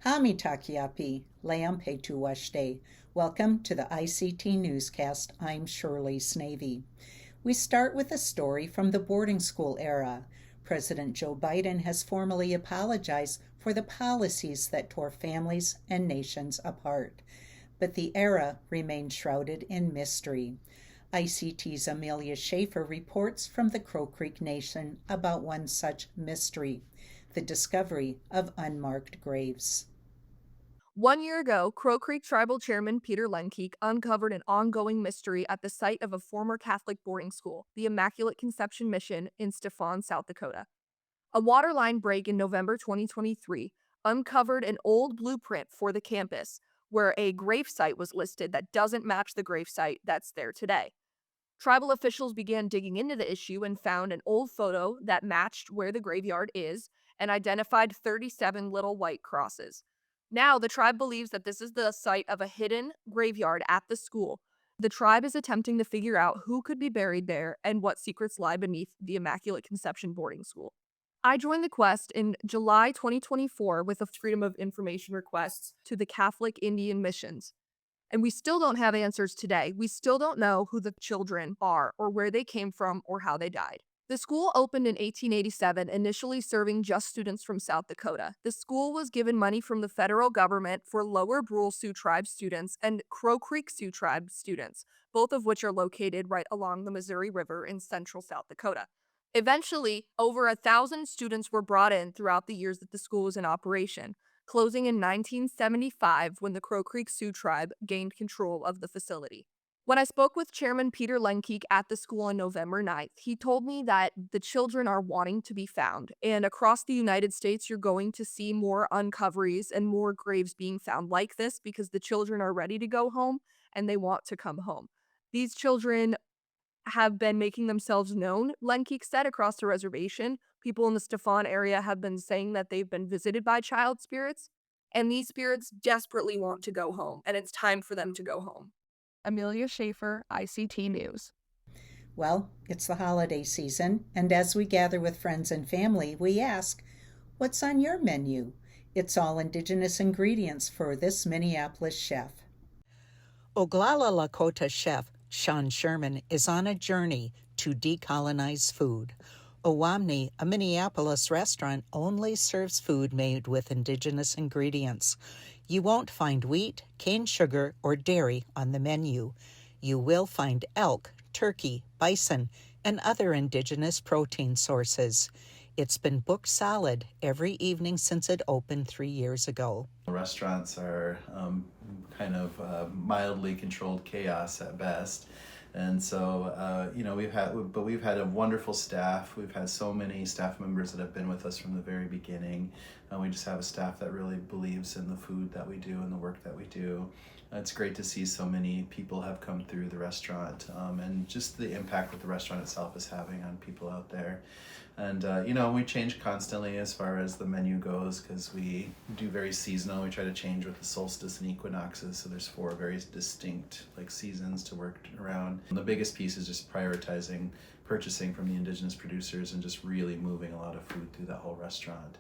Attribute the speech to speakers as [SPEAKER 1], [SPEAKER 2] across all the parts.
[SPEAKER 1] Hamitakiapi, Leampetu Washte. Welcome to the ICT Newscast. I'm Shirley Snavy. We start with a story from the boarding school era. President Joe Biden has formally apologized for the policies that tore families and nations apart. But the era remains shrouded in mystery. ICT's Amelia Schaefer reports from the Crow Creek Nation about one such mystery, the discovery of unmarked graves.
[SPEAKER 2] 1 year ago, Crow Creek Tribal Chairman Peter Lenkeek uncovered an ongoing mystery at the site of a former Catholic boarding school, the Immaculate Conception Mission in Stephan, South Dakota. A waterline break in November 2023 uncovered an old blueprint for the campus where a gravesite was listed that doesn't match the gravesite that's there today. Tribal officials began digging into the issue and found an old photo that matched where the graveyard is and identified 37 little white crosses. Now, the tribe believes that this is the site of a hidden graveyard at the school. The tribe is attempting to figure out who could be buried there and what secrets lie beneath the Immaculate Conception boarding school. I joined the quest in July 2024 with a Freedom of Information request to the Catholic Indian missions. And we still don't have answers today. We still don't know who the children are or where they came from or how they died. The school opened in 1887, initially serving just students from South Dakota. The school was given money from the federal government for Lower Brule Sioux Tribe students and Crow Creek Sioux Tribe students, both of which are located right along the Missouri River in central South Dakota. Eventually, over 1,000 students were brought in throughout the years that the school was in operation, closing in 1975 when the Crow Creek Sioux Tribe gained control of the facility. When I spoke with Chairman Peter Lenkeek at the school on November 9th, he told me that the children are wanting to be found, and across the United States, you're going to see more uncoveries and more graves being found like this because the children are ready to go home and they want to come home. These children have been making themselves known, Lenkeek said, across the reservation. People in the Stephan area have been saying that they've been visited by child spirits, and these spirits desperately want to go home, and it's time for them to go home. Amelia Schaefer, ICT News.
[SPEAKER 1] Well, it's the holiday season, and as we gather with friends and family, we ask, what's on your menu? It's all Indigenous ingredients for this Minneapolis chef. Oglala Lakota chef Sherman is on a journey to decolonize food. Owamni, a Minneapolis restaurant, only serves food made with Indigenous ingredients. You won't find wheat, cane sugar, or dairy on the menu. You will find elk, turkey, bison, and other Indigenous protein sources. It's been booked solid every evening since it opened 3 years ago.
[SPEAKER 3] Restaurants are kind of mildly controlled chaos at best. And so, we've had a wonderful staff. We've had so many staff members that have been with us from the very beginning. We just have a staff that really believes in the food that we do and the work that we do. It's great to see so many people have come through the restaurant and just the impact that the restaurant itself is having on people out there. And, we change constantly as far as the menu goes because we do very seasonal. We try to change with the solstice and equinoxes. So there's 4 very distinct seasons to work around. And the biggest piece is just prioritizing purchasing from the Indigenous producers and just really moving a lot of food through that whole restaurant.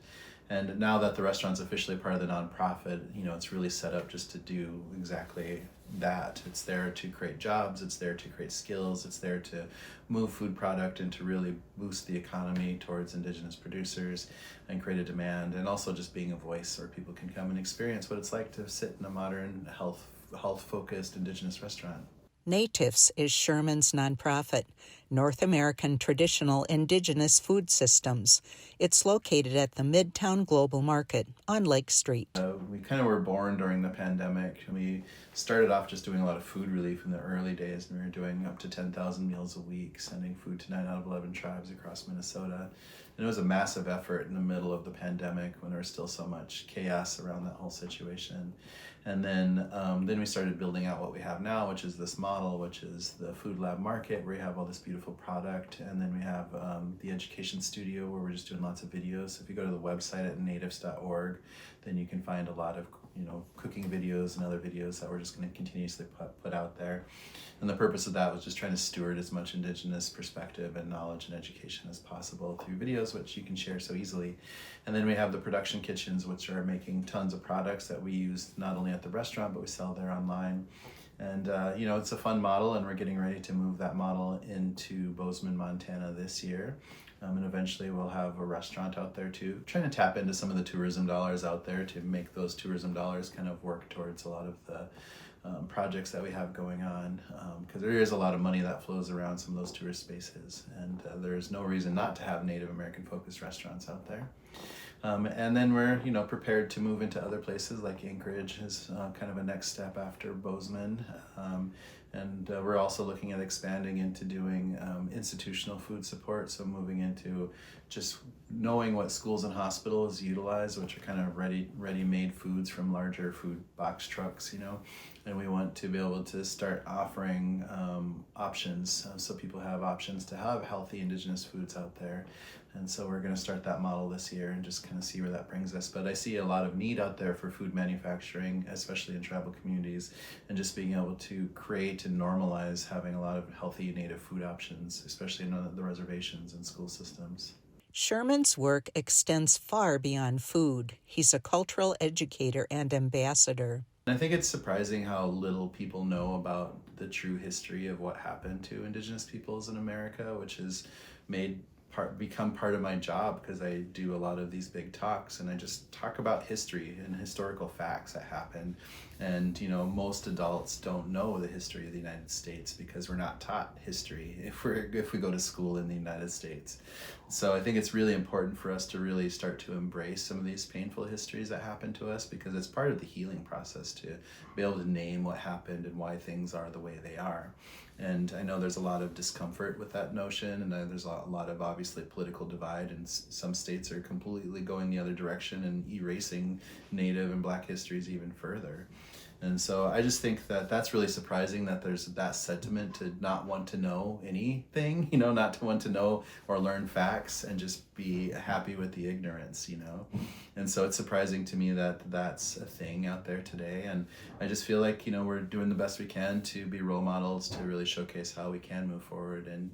[SPEAKER 3] And now that the restaurant's officially part of the nonprofit, it's really set up just to do exactly that. It's there to create jobs, it's there to create skills, it's there to move food product and to really boost the economy towards Indigenous producers and create a demand, and also just being a voice where people can come and experience what it's like to sit in a modern, health-focused Indigenous restaurant.
[SPEAKER 1] Natives is Sherman's nonprofit, North American Traditional Indigenous Food Systems. It's located at the Midtown Global Market on Lake Street.
[SPEAKER 3] We kind of were born during the pandemic. We started off just doing a lot of food relief in the early days, and we were doing up to 10,000 meals a week, sending food to 9 out of 11 tribes across Minnesota. And it was a massive effort in the middle of the pandemic when there was still so much chaos around that whole situation. And then we started building out what we have now, which is this model, which is the Food Lab Market, where we have all this beautiful product. And then we have the Education Studio, where we're just doing lots of videos. So if you go to the website at natives.org, then you can find a lot of cooking videos and other videos that we're just going to continuously put out there. And the purpose of that was just trying to steward as much Indigenous perspective and knowledge and education as possible through videos, which you can share so easily. And then we have the production kitchens, which are making tons of products that we use not only at the restaurant, but we sell there online. And it's a fun model, and we're getting ready to move that model into Bozeman, Montana this year. And eventually we'll have a restaurant out there too, trying to tap into some of the tourism dollars out there to make those tourism dollars kind of work towards a lot of the projects that we have going on, because there is a lot of money that flows around some of those tourist spaces, and there's no reason not to have Native American focused restaurants out there. And then we're prepared to move into other places, like Anchorage is kind of a next step after Bozeman. And we're also looking at expanding into doing institutional food support, so moving into just knowing what schools and hospitals utilize, which are kind of ready-made foods from larger food box trucks, and we want to be able to start offering options, so people have options to have healthy Indigenous foods out there. And so we're going to start that model this year and just kind of see where that brings us. But I see a lot of need out there for food manufacturing, especially in tribal communities, and just being able to create and normalize having a lot of healthy Native food options, especially in the reservations and school systems.
[SPEAKER 1] Sherman's work extends far beyond food. He's a cultural educator and ambassador.
[SPEAKER 3] I think it's surprising how little people know about the true history of what happened to Indigenous peoples in America, which has become part of my job, because I do a lot of these big talks and I just talk about history and historical facts that happened. And most adults don't know the history of the United States because we're not taught history if we go to school in the United States. So I think it's really important for us to really start to embrace some of these painful histories that happened to us, because it's part of the healing process to be able to name what happened and why things are the way they are. And I know there's a lot of discomfort with that notion, and there's a lot of obviously political divide, and some states are completely going the other direction and erasing Native and Black histories even further. And so I just think that that's really surprising, that there's that sentiment to not want to know anything, not to want to know or learn facts and just be happy with the ignorance, And so it's surprising to me that that's a thing out there today. And I just feel like, we're doing the best we can to be role models, to really showcase how we can move forward and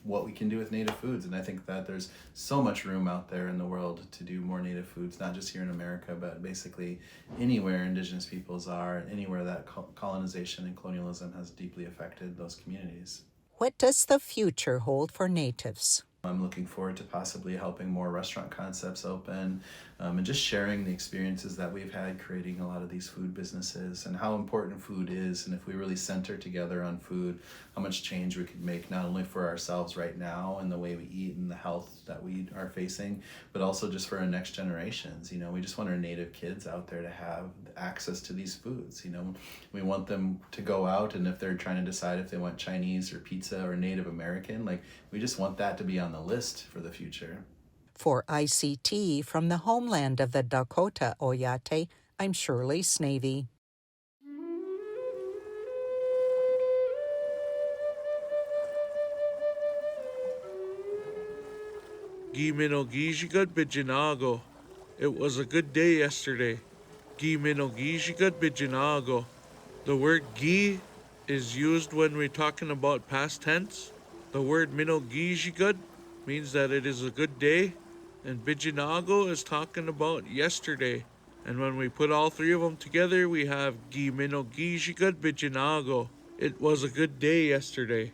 [SPEAKER 3] what we can do with Native foods. And I think that there's so much room out there in the world to do more Native foods, not just here in America, but basically anywhere Indigenous peoples are, and anywhere that colonization and colonialism has deeply affected those communities.
[SPEAKER 1] What does the future hold for Natives?
[SPEAKER 3] I'm looking forward to possibly helping more restaurant concepts open, and just sharing the experiences that we've had creating a lot of these food businesses, and how important food is, and if we really center together on food, how much change we could make, not only for ourselves right now and the way we eat and the health that we are facing, but also just for our next generations. We just want our Native kids out there to have access to these foods. We want them to go out, and if they're trying to decide if they want Chinese or pizza or Native American, we just want that to be on the list for the future.
[SPEAKER 1] For ICT from the homeland of the Dakota Oyate, I'm Shirley Snavy.
[SPEAKER 4] Giminogijigat bijinago. It was a good day yesterday. Giminogijigat bijinago. The word gi is used when we're talking about past tense. The word minogijigat means that it is a good day, and bijinago is talking about yesterday. And when we put all three of them together, we have giminogijigat bijinago. It was a good day yesterday.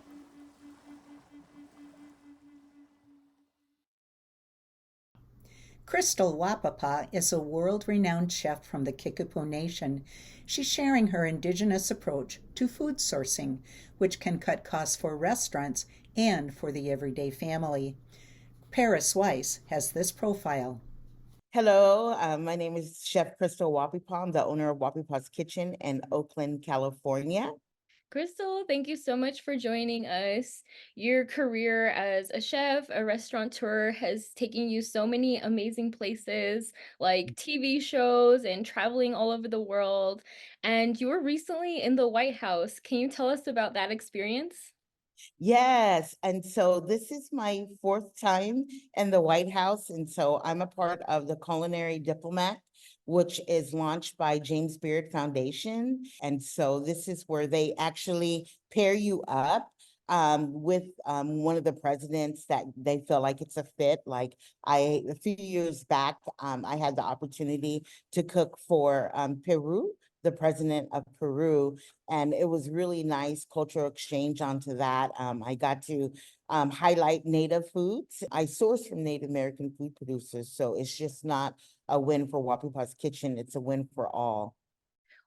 [SPEAKER 1] Crystal Wahpepah is a world-renowned chef from the Kickapoo Nation. She's sharing her Indigenous approach to food sourcing, which can cut costs for restaurants and for the everyday family. Paris Weiss has this profile.
[SPEAKER 5] Hello, my name is Chef Crystal Wahpepah. I'm the owner of Wahpepah's Kitchen in Oakland, California.
[SPEAKER 6] Crystal, thank you so much for joining us. Your career as a chef, a restaurateur has taken you so many amazing places like TV shows and traveling all over the world. And you were recently in the White House. Can you tell us about that experience?
[SPEAKER 5] Yes, and so this is my fourth time in the White House, and so I'm a part of the Culinary Diplomat, which is launched by James Beard Foundation. And so this is where they actually pair you up with one of the presidents that they feel like it's a fit. Like a few years back, I had the opportunity to cook for Peru, the president of Peru, and it was really nice cultural exchange onto that. I got to highlight Native foods. I source from Native American food producers, so it's just not a win for Wahpepah's Kitchen, it's a win for all.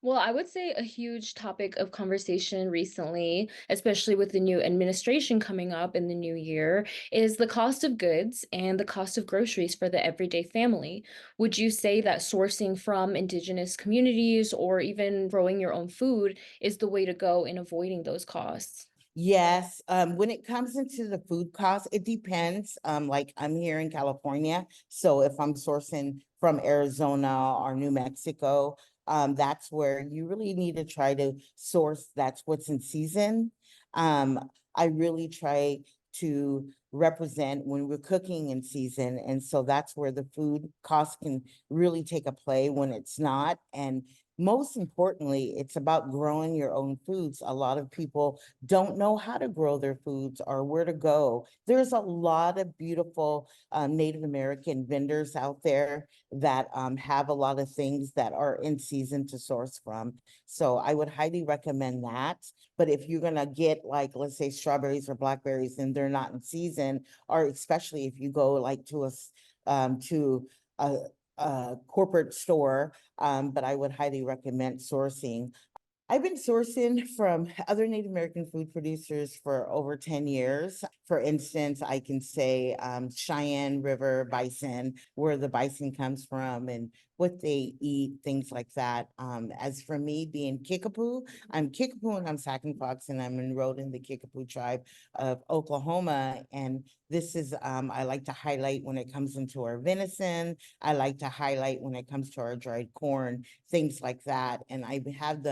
[SPEAKER 6] Well, I would say a huge topic of conversation recently, especially with the new administration coming up in the new year, is the cost of goods and the cost of groceries for the everyday family. Would you say that sourcing from Indigenous communities or even growing your own food is the way to go in avoiding those costs?
[SPEAKER 5] Yes, when it comes into the food costs, it depends. Like I'm here in California, so if I'm sourcing from Arizona or New Mexico, that's where you really need to try to source that's what's in season. I really try to represent when we're cooking in season, and so that's where the food cost can really take a play when it's not. And most importantly, it's about growing your own foods. A lot of people don't know how to grow their foods or where to go. There's a lot of beautiful Native American vendors out there that have a lot of things that are in season to source from. So I would highly recommend that. But if you're gonna get like, let's say strawberries or blackberries and they're not in season, or especially if you go like to a, a corporate store, but I would highly recommend sourcing. I've been sourcing from other Native American food producers for over 10 years. For instance, I can say Cheyenne River bison, where the bison comes from and what they eat, things like that. As for me being Kickapoo, I'm Kickapoo and I'm Sac and Fox, and I'm enrolled in the Kickapoo tribe of Oklahoma. And this is, I like to highlight when it comes into our venison. I like to highlight when it comes to our dried corn, things like that. And I have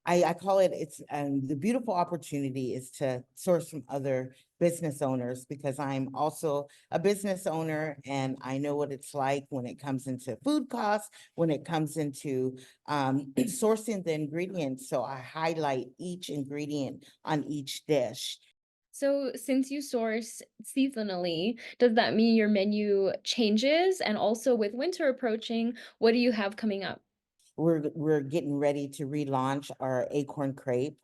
[SPEAKER 5] I call it, it's the beautiful opportunity is to source from other business owners, because I'm also a business owner and I know what it's like when it comes into food costs, when it comes into sourcing the ingredients. So I highlight each ingredient on each dish.
[SPEAKER 6] So, since you source seasonally, does that mean your menu changes? And also, with winter approaching, what do you have coming up?
[SPEAKER 5] We're getting ready to relaunch our acorn crepe.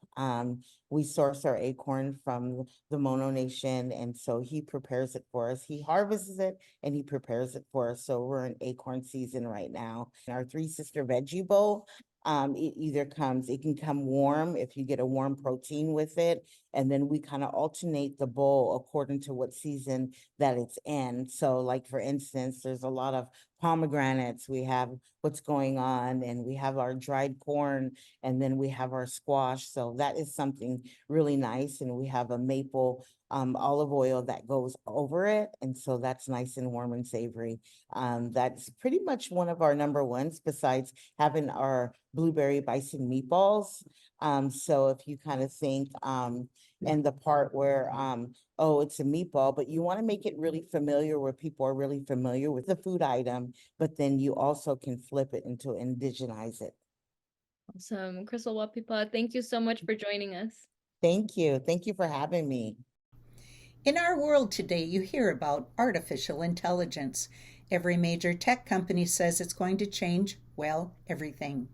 [SPEAKER 5] We source our acorn from the Mono Nation, and so he prepares it for us. He harvests it and he prepares it for us. So we're in acorn season right now. Our Three Sister Veggie Bowl, it can come warm if you get a warm protein with it, and then we kind of alternate the bowl according to what season that it's in. So, like for instance, there's a lot of pomegranates. We have what's going on, and we have our dried corn, and then we have our squash. So that is something really nice. And we have a maple olive oil that goes over it. And so that's nice and warm and savory. That's pretty much one of our number ones, besides having our blueberry bison meatballs. So if you kind of think and the part where oh, it's a meatball, but you want to make it really familiar where people are really familiar with the food item, but then you also can flip it into indigenize it.
[SPEAKER 6] Awesome. Crystal Wapipa, thank you so much for joining us.
[SPEAKER 5] Thank you. Thank you for having me.
[SPEAKER 1] In our world today, you hear about artificial intelligence. Every major tech company says it's going to change, well, everything.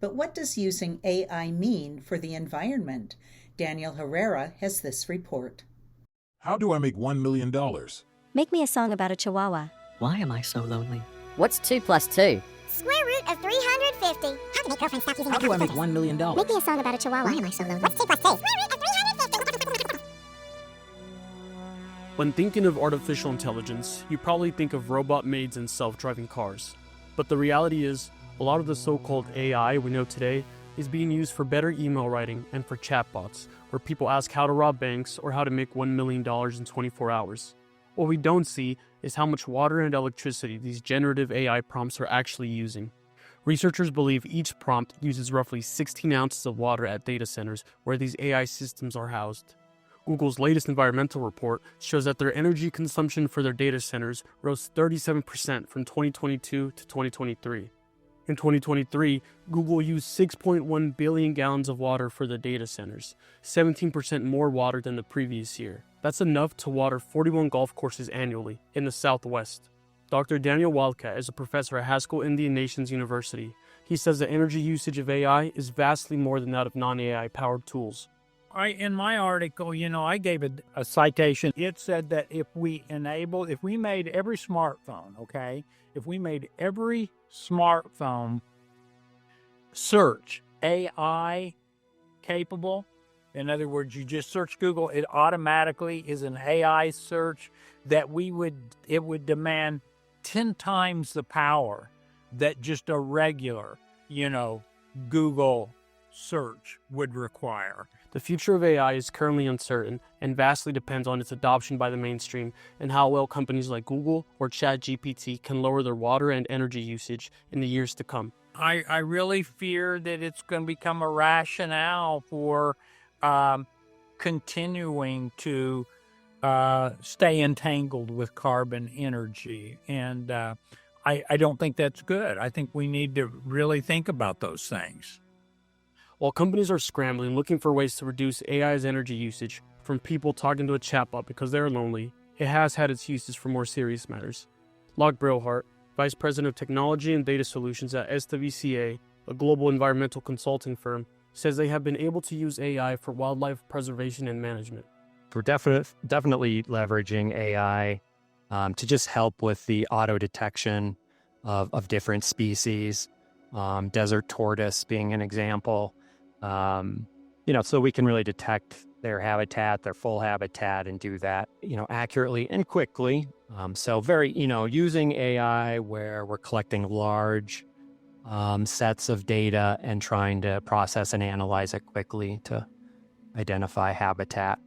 [SPEAKER 1] But what does using AI mean for the environment? Daniel Herrera has this report.
[SPEAKER 7] How do I make $1 million?
[SPEAKER 8] Make me a song about a chihuahua.
[SPEAKER 9] Why am I so lonely?
[SPEAKER 10] What's 2 plus 2?
[SPEAKER 11] Square root of 350. How to make girlfriends stop using
[SPEAKER 9] How do I make $1 million?
[SPEAKER 11] Make me a song about a chihuahua. Why am I so lonely? What's 2 plus 2? Square root of 350.
[SPEAKER 12] When thinking of artificial intelligence, you probably think of robot maids and self-driving cars. But the reality is, a lot of the so-called AI we know today is being used for better email writing and for chatbots, where people ask how to rob banks or how to make $1 million in 24 hours. What we don't see is how much water and electricity these generative AI prompts are actually using. Researchers believe each prompt uses roughly 16 ounces of water at data centers where these AI systems are housed. Google's latest environmental report shows that their energy consumption for their data centers rose 37% from 2022 to 2023. In 2023, Google used 6.1 billion gallons of water for the data centers, 17% more water than the previous year. That's enough to water 41 golf courses annually in the Southwest. Dr. Daniel Wildcat is a professor at Haskell Indian Nations University. He says the energy usage of AI is vastly more than that of non-AI powered tools.
[SPEAKER 10] In my article, I gave a citation. It said that if we made every smartphone, if we made every smartphone search AI capable, in other words, you just search Google, it automatically is an AI search, that it would demand 10 times the power that just a regular, Google search would require.
[SPEAKER 12] The future of AI is currently uncertain and vastly depends on its adoption by the mainstream and how well companies like Google or ChatGPT can lower their water and energy usage in the years to come.
[SPEAKER 10] I really fear that it's going to become a rationale for continuing to stay entangled with carbon energy. And I don't think that's good. I think we need to really think about those things.
[SPEAKER 12] While companies are scrambling, looking for ways to reduce AI's energy usage, from people talking to a chatbot because they're lonely, it has had its uses for more serious matters. Locke Brilhart, Vice President of Technology and Data Solutions at SWCA, a global environmental consulting firm, says they have been able to use AI for wildlife preservation and management.
[SPEAKER 13] We're definitely leveraging AI to just help with the auto detection of different species, desert tortoise being an example. So we can really detect their habitat, their full habitat, and do that, accurately and quickly. So very, using AI where we're collecting large sets of data and trying to process and analyze it quickly to identify habitat.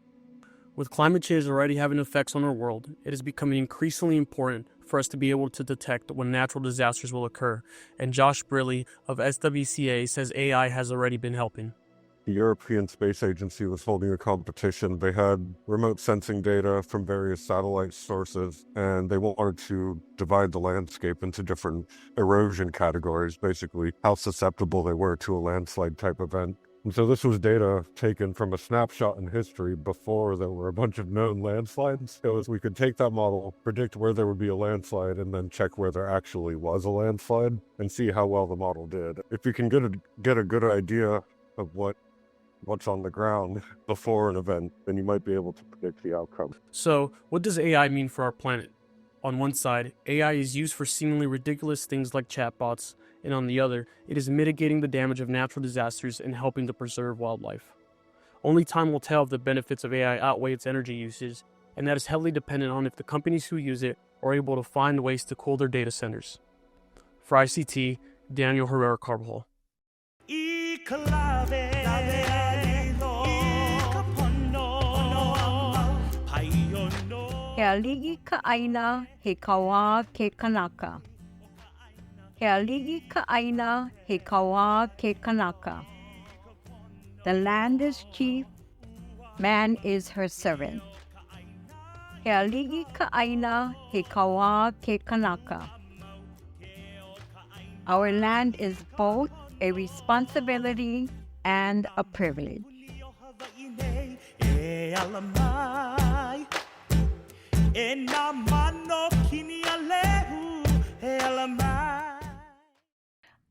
[SPEAKER 12] With climate change already having effects on our world, it is becoming increasingly important for us to be able to detect when natural disasters will occur, and Josh Briley of SWCA says AI has already been helping.
[SPEAKER 14] The European Space Agency was holding a competition. They had remote sensing data from various satellite sources, and they wanted to divide the landscape into different erosion categories, basically how susceptible they were to a landslide type event. And so this was data taken from a snapshot in history before there were a bunch of known landslides. So we could take that model, predict where there would be a landslide, and then check where there actually was a landslide and see how well the model did. If you can get a good idea of what's on the ground before an event, then you might be able to predict the outcome.
[SPEAKER 12] So, what does AI mean for our planet? On one side, AI is used for seemingly ridiculous things like chatbots, and on the other, it is mitigating the damage of natural disasters and helping to preserve wildlife. Only time will tell if the benefits of AI outweigh its energy usage, and that is heavily dependent on if the companies who use it are able to find ways to cool their data centers. For ICT, Daniel Herrera-Carbajal.
[SPEAKER 15] He ali'i ka aina he kawa ke kanaka. He ali'i ka aina he kawa ke kanaka. The land is chief, man is her servant. He ali'i ka aina he kawa ke kanaka. Our land is both a responsibility and a privilege.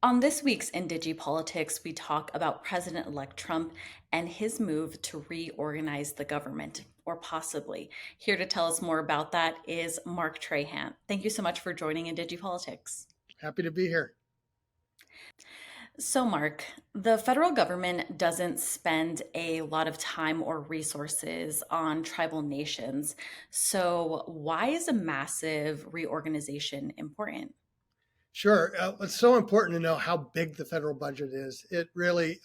[SPEAKER 16] On this week's IndigiPolitics, we talk about President-elect Trump and his move to reorganize the government, or possibly. Here to tell us more about that is Mark Trahant. Thank you so much for joining IndigiPolitics.
[SPEAKER 17] Happy to be here.
[SPEAKER 16] So, Mark, the federal government doesn't spend a lot of time or resources on tribal nations. So why is a massive reorganization important?
[SPEAKER 17] Sure. It's so important to know how big the federal budget is. It really,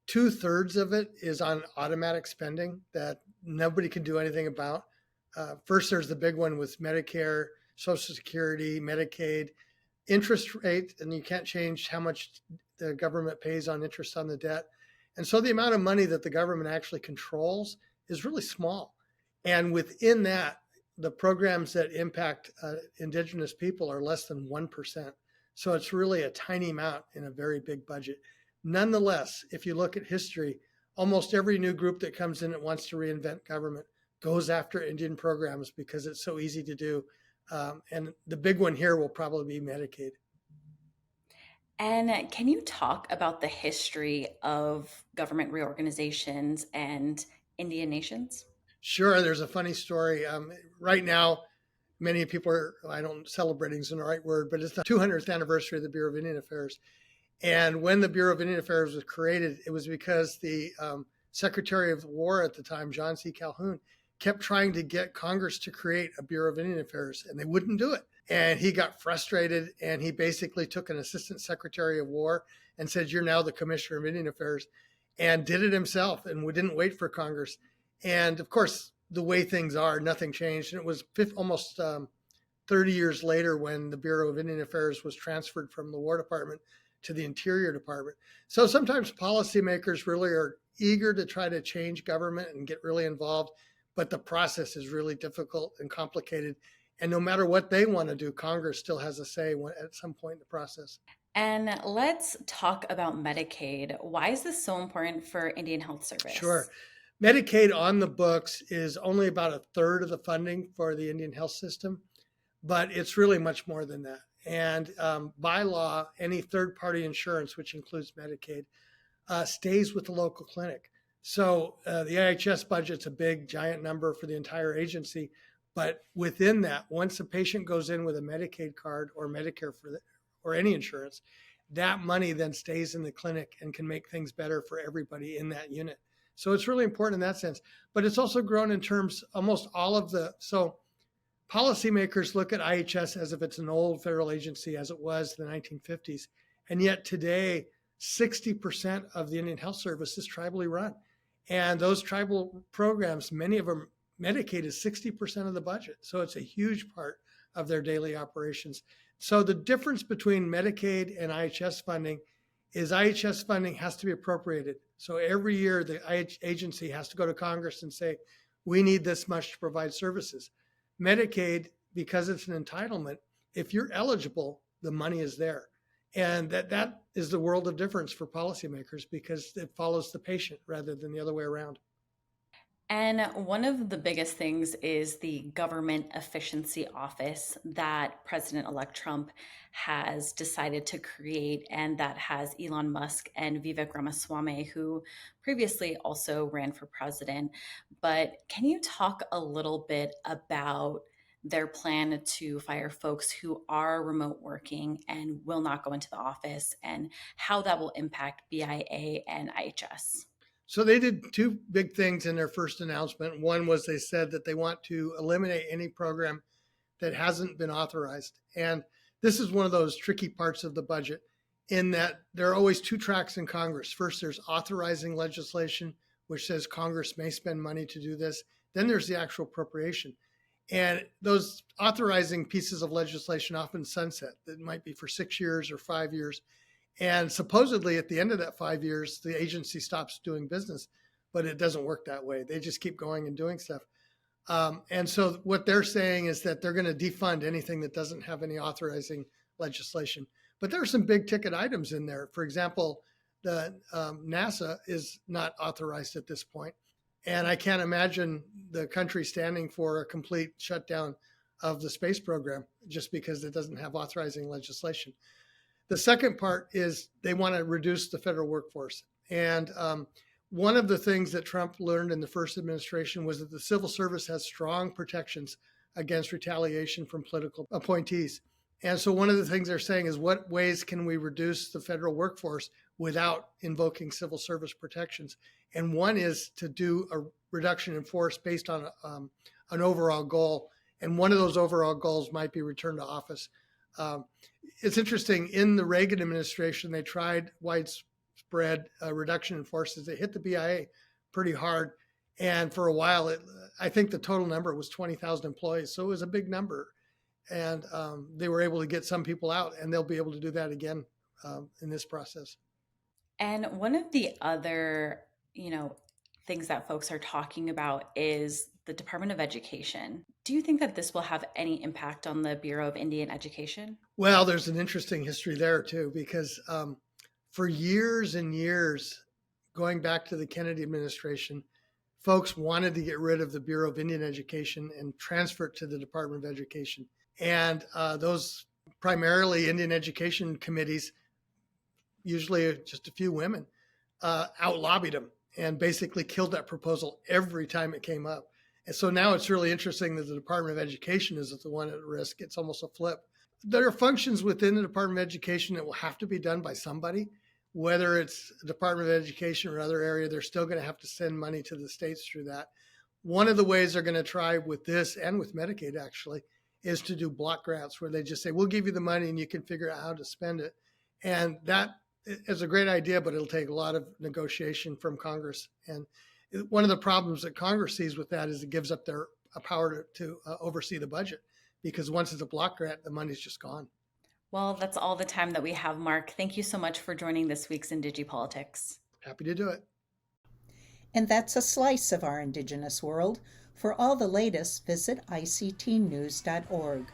[SPEAKER 17] 2/3 of it is on automatic spending that nobody can do anything about. First, there's the big one with Medicare, Social Security, Medicaid, interest rate, and you can't change how much the government pays on interest on the debt. And so the amount of money that the government actually controls is really small. And within that, the programs that impact Indigenous people are less than 1%. So it's really a tiny amount in a very big budget. Nonetheless, if you look at history, almost every new group that comes in that wants to reinvent government goes after Indian programs because it's so easy to do. And the big one here will probably be Medicaid.
[SPEAKER 16] And can you talk about the history of government reorganizations and Indian nations?
[SPEAKER 17] Sure, there's a funny story. Right now, many people are, I don't, celebrating isn't the right word, but it's the 200th anniversary of the Bureau of Indian Affairs. And when the Bureau of Indian Affairs was created, it was because the Secretary of War at the time, John C. Calhoun, kept trying to get Congress to create a Bureau of Indian Affairs, and they wouldn't do it. And he got frustrated, and he basically took an Assistant Secretary of War and said, "You're now the Commissioner of Indian Affairs," and did it himself, and we didn't wait for Congress. And of course, the way things are, nothing changed. And it was almost 30 years later when the Bureau of Indian Affairs was transferred from the War Department to the Interior Department. So sometimes policymakers really are eager to try to change government and get really involved, but the process is really difficult and complicated. And no matter what they want to do, Congress still has a say at some point in the process.
[SPEAKER 16] And let's talk about Medicaid. Why is this so important for Indian Health Service?
[SPEAKER 17] Sure. Medicaid on the books is only about a third of the funding for the Indian health system, but it's really much more than that. And by law, any third-party insurance, which includes Medicaid, stays with the local clinic. So the IHS budget's a big, giant number for the entire agency. But within that, once a patient goes in with a Medicaid card or Medicare or any insurance, that money then stays in the clinic and can make things better for everybody in that unit. So it's really important in that sense. But it's also grown in terms, almost all of so policymakers look at IHS as if it's an old federal agency as it was in the 1950s. And yet today, 60% of the Indian Health Service is tribally run. And those tribal programs, many of them, Medicaid is 60% of the budget. So it's a huge part of their daily operations. So the difference between Medicaid and IHS funding is IHS funding has to be appropriated. So every year the agency has to go to Congress and say, we need this much to provide services. Medicaid, because it's an entitlement, if you're eligible, the money is there. And that is the world of difference for policymakers because it follows the patient rather than the other way around.
[SPEAKER 16] And one of the biggest things is the Government Efficiency Office that President-elect Trump has decided to create, and that has Elon Musk and Vivek Ramaswamy, who previously also ran for president. But can you talk a little bit about their plan to fire folks who are remote working and will not go into the office, and how that will impact BIA and IHS?
[SPEAKER 17] So they did two big things in their first announcement. One was they said that they want to eliminate any program that hasn't been authorized. And this is one of those tricky parts of the budget in that there are always two tracks in Congress. First, there's authorizing legislation, which says Congress may spend money to do this. Then there's the actual appropriation. And those authorizing pieces of legislation often sunset. That might be for 6 years or 5 years. And supposedly at the end of that 5 years, the agency stops doing business, but it doesn't work that way. They just keep going and doing stuff. And so what they're saying is that they're going to defund anything that doesn't have any authorizing legislation. But there are some big ticket items in there. For example, the NASA is not authorized at this point. And I can't imagine the country standing for a complete shutdown of the space program just because it doesn't have authorizing legislation. The second part is they want to reduce the federal workforce. And one of the things that Trump learned in the first administration was that the civil service has strong protections against retaliation from political appointees. And so one of the things they're saying is, what ways can we reduce the federal workforce without invoking civil service protections? And one is to do a reduction in force based on an overall goal. And one of those overall goals might be return to office. It's interesting, in the Reagan administration, they tried widespread reduction in forces. They hit the BIA pretty hard. And for a while, I think the total number was 20,000 employees. So it was a big number. And they were able to get some people out, and they'll be able to do that again in this process.
[SPEAKER 16] And one of the other, things that folks are talking about is the Department of Education. Do you think that this will have any impact on the Bureau of Indian Education?
[SPEAKER 17] Well, there's an interesting history there too, because for years and years, going back to the Kennedy administration, folks wanted to get rid of the Bureau of Indian Education and transfer it to the Department of Education. And those primarily Indian education committees, usually just a few women, out lobbied them and basically killed that proposal every time it came up. And so now it's really interesting that the Department of Education is the one at risk. It's almost a flip. There are functions within the Department of Education that will have to be done by somebody, whether it's the Department of Education or other area. They're still going to have to send money to the states through that. One of the ways they're going to try with this and with Medicaid actually is to do block grants where they just say, we'll give you the money and you can figure out how to spend it. And that is a great idea, but it'll take a lot of negotiation from Congress. And one of the problems that Congress sees with that is it gives up their power to oversee the budget, because once it's a block grant, the money's just gone.
[SPEAKER 16] Well, that's all the time that we have, Mark. Thank you so much for joining this week's IndigiPolitics.
[SPEAKER 17] Happy to do it.
[SPEAKER 1] And that's a slice of our Indigenous world. For all the latest, visit ICTnews.org.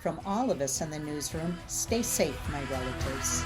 [SPEAKER 1] From all of us in the newsroom, stay safe, my relatives.